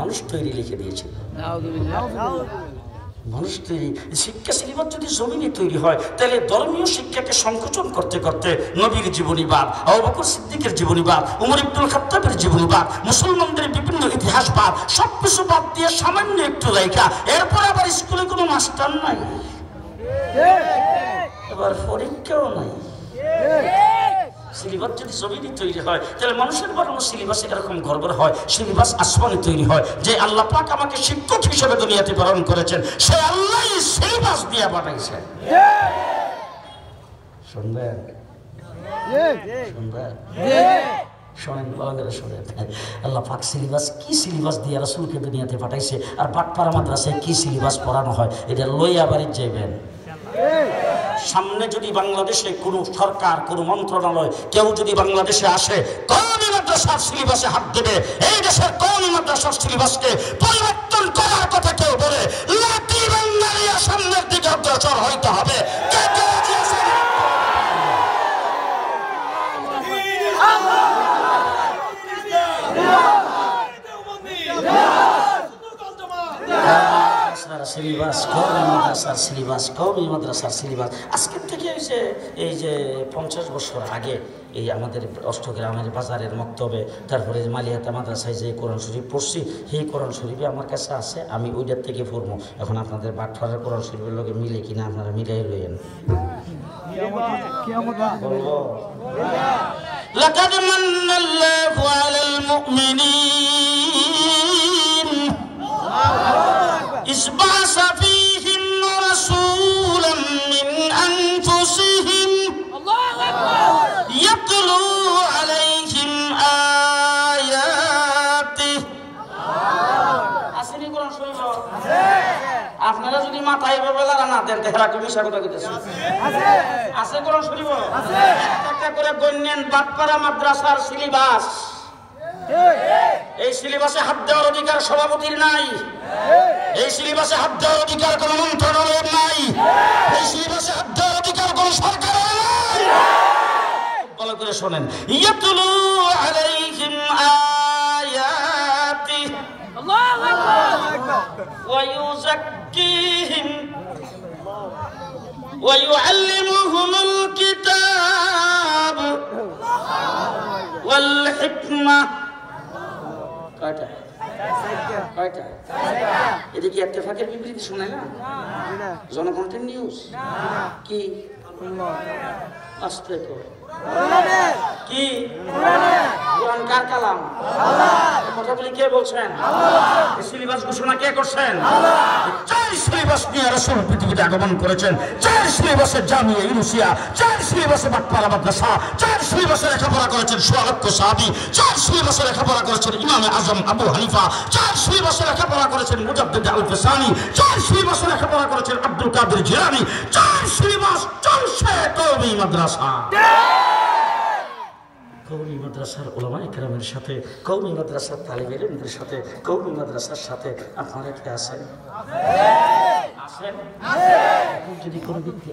মানুষ তৈরি লিখে দিয়েছিল। মানুষ তৈরি শিক্ষা সিলেবাস যদি জমিনে তৈরি হয় তাহলে ধর্মীয় শিক্ষাকে সংকোচন করতে করতে নবীর জীবনীবাদ, আবু বকর সিদ্দিকের জীবনীবাদ, উমর ইবনুল খাত্তাবের জীবনীবাদ, মুসলমানদের বিভিন্ন ইতিহাসবাদ সবকিছু বাদ দিয়ে সামান্য একটু লেখা, এরপর আবার স্কুলে কোনো মাস্টার নাই, এবার পরীক্ষাও নাই। সিলেবাস যদি জমিনে তৈরি হয় তাহলে মানুষের বানানো সিলেবাস এরকম গর্বর হয়। সিলেবাস আসমানে তৈরি হয়। যে আল্লাহ পাক আমাকে শিক্ষক হিসেবে দুনিয়াতে প্রেরণ করেছেন সে আল্লাহ সিলেবাস দিয়ে বানাইছেন। শুনবেন শুনবেন শোনেন, ভালো শোনেন। আল্লাহ পাক সিলেবাস কি সিলেবাস দিয়ে রাসূলকে দুনিয়াতে পাঠাইছে আর বাটপাড়া মাদ্রাসায় কি সিলেবাস পড়ানো হয় এটা লইয়া বাড়ি যাইবেন। সামনে যদি বাংলাদেশে কোনো সরকার, কোনো মন্ত্রণালয় কেউ যদি বাংলাদেশে আসে কওমি মাদ্রাসার সিলেবাসে হাত দেবে, এই দেশের কওমি মাদ্রাসার সিলেবাসকে পরিবর্তন করার কথা কেউ বলে লাঠি বাঙ্গালিয়া সামনের দিকে অগ্রসর হইতে হবে। আজকের থেকে এই যে 50 বছর আগে এই আমাদের অষ্টগ্রামের বাজারের মক্তবে, তারপরে মালিয়াতা মাদ্রাসায় যে কোরআন শরীফ পড়ছি সেই কোরআন শরীফে আমার কাছে আছে, আমি ওইটার থেকে পড়বো। এখন আপনাদের বাটফারের কোরআন শরীফের লোকে মিলে কিনা আপনারা মিলাই লইয়েন। লাকাদ মান্নাল্লাহু আলাল মুমিনিন إذ بعث فيهم رسولا من أنفسهم يتلو عليهم آياته। আসেনি কোরআন শরীফ? আপনারা যদি মাথায় বেলা না দেন তাহলে তুমি স্বাগত করতেছেন। আছে কোরআন শরীফ? একটা করে গণ্যেন বাটপাড়া মাদ্রাসার সিলেবাস। এই সিলেবাসে হাত দেওয়ার অধিকার সভাপতির নাই, এই সিলেবাসে হাত দেওয়ার অধিকার কোন মন্ত্রণালয়ের নাই, এই সিলেবাসে হাত দেওয়ার অধিকার কোন সরকারের নাই। ভালো করে শোনেন, ইয়াতুলু আলাইহিম আয়াতি আল্লাহু আকবার ওয়া ইউযাক্কিহিম ওয়া ইউআল্লিমুহুমুল কিতাব ওয়াল হিকমা। কয়টা? কয়টা? এটা কি ইত্তেফাকের বিবৃতি শোনায় না? জনকণ্ঠের নিউজ কি? আস্তে কর কি? কোরআন কার কালাম? কথা বলি কে বলছেন? সিলেবাস ঘোষণা কে করছেন? চার সিলেবাস নিয়ে রাসূল পৃথিবীতে আগমন করেছেন। চার সিলেবাসে জামিয়া ইউনুসিয়া, চার সিলেবাসে বাটপাড়া মাদ্রাসা, চার সিলেবাসে লেখাপড়া করেছেন সোয়া লক্ষ সাহাবী, চার সিলেবাসে লেখাপড়া করেছেন ইমামে আজম আবু হানিফা, চার সিলেবাসে লেখাপড়া করেছেন মুজাদ্দিদ আল ফিসানি, চার সিলেবাসে লেখাপড়া করেছেন আব্দুল কাদের জিলানী। চার সিলেবাস চলছে কওমি মাদ্রাসা। কওমি মাদ্রাসার উলামায়ে কেরামের সাথে, কওমি মাদ্রাসার তালিবে ইলমদের সাথে, কওমি মাদ্রাসার সাথে আপনারা কি আছেন? যদি কোনো ব্যক্তি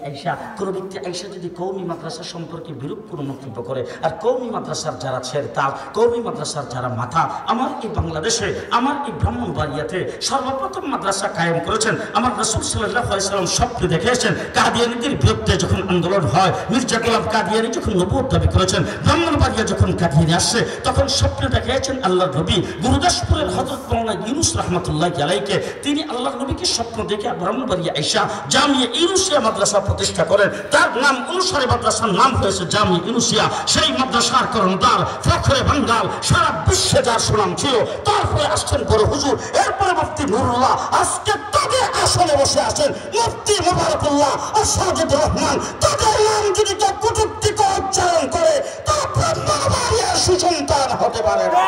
আইসা যদি কওমি মাদ্রাসা সম্পর্কে বিরূপ কোনো মন্তব্য করে, আর কওমি মাদ্রাসার যারা ছেড়তাল, কওমি মাদ্রাসার যারা মাথা, আমার এই বাংলাদেশে, আমার এই ব্রাহ্মণবাড়িয়াতে সর্বপ্রথম মাদ্রাসা কায়েম করেছেন আমার রাসূল সাল্লাল্লাহু আলাইহি ওয়াসাল্লাম। স্বপ্নে দেখেছেন কাদিয়ানীদের বিরুদ্ধে যখন আন্দোলন হয়, মির্জা গোলাম কাদিয়ানী যখন নবুয়ত দাবি করেছেন, ব্রাহ্মণবাড়িয়া যখন কাদিয়ানী আসছে, তখন স্বপ্নে দেখেছেন আল্লাহর নবী গুরুদাসপুরের হযরত মাওলানা ইউনুস রাহমাতুল্লাহি আলাইহি, তিনি আল্লাহর নবীকে স্বপ্ন দেখে ব্রাহ্মণবাড়িয়া আইসা জামিয়া ইউনুসিয়া মাদ্রাসা প্রতিষ্ঠা করেন। তার নাম অনুসারে মাদ্রাসার নাম হয়েছে জামিয়া ইউনুসিয়া। সেই মাদ্রাসার করণদার ফখরে বাঙ্গাল, সারা বিশ্বে যার সুনাম ছিল। তারপরে আসছেন বড় হুজুর, এরপরে মুফতি নুরুল্লাহ, আজকে তাদের আসনে বসে আছেন মুফতি মুবারকুল্লাহ আর সাজিদুর রহমান। তাদের নাম যদি কেউ কটূক্তি করে উচ্চারণ করে তারা ব্রাহ্মণবাড়িয়ার সুসন্তান হতে পারে না।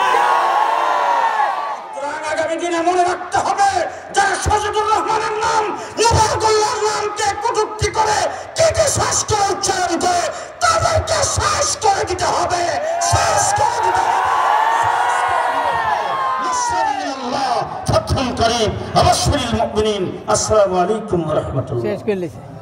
আগামী দিনে মনে রাখতে হবে, যারা সাজিদুর রহমানের নাম, মুবারকুল্লাহর নামকে কটূক্তি করে, কেটে শ্বাস করে উচ্চারণ করে, তাদেরকে শ্বাস করে দিতে হবে, শ্বাস করে দিতে হবে। আসসালামু আলাইকুম ওয়া রাহমাতুল্লাহ।